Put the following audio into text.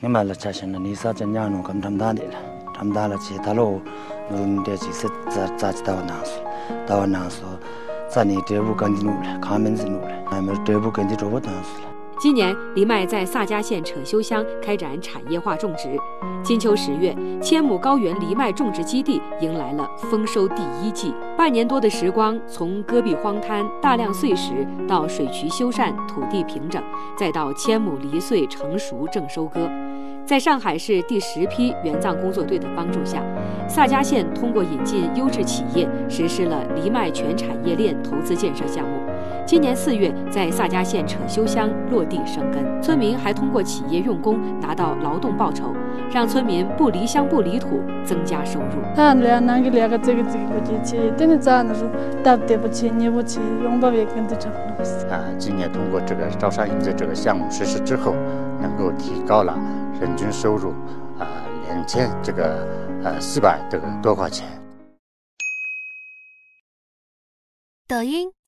你买了茶钱了，你啥子娘弄跟长大的了，长大了其他喽，弄的就是咋子到那说，咱你这不跟的弄了，看门子弄了，俺们这不跟的做不当是了。今年，黎麦在萨迦县扯修乡开展产业化种植。金秋10月，1000亩高原黎麦种植基地迎来了丰收第1季。半年多的时光，从戈壁荒滩、大量碎石到水渠修缮、土地平整，再到1000亩梨穗成熟正收割。在上海市第10批援藏工作队的帮助下，萨迦县通过引进优质企业，实施了黎麦全产业链投资建设项目。今年4月，在萨迦县扯修乡落地生根，村民还通过企业用工拿到劳动报酬，让村民不离乡不离土，增加收入。今年通过这个招商引资这个项目实施之后，能够提高了人均收入年前这个400多块钱。抖音。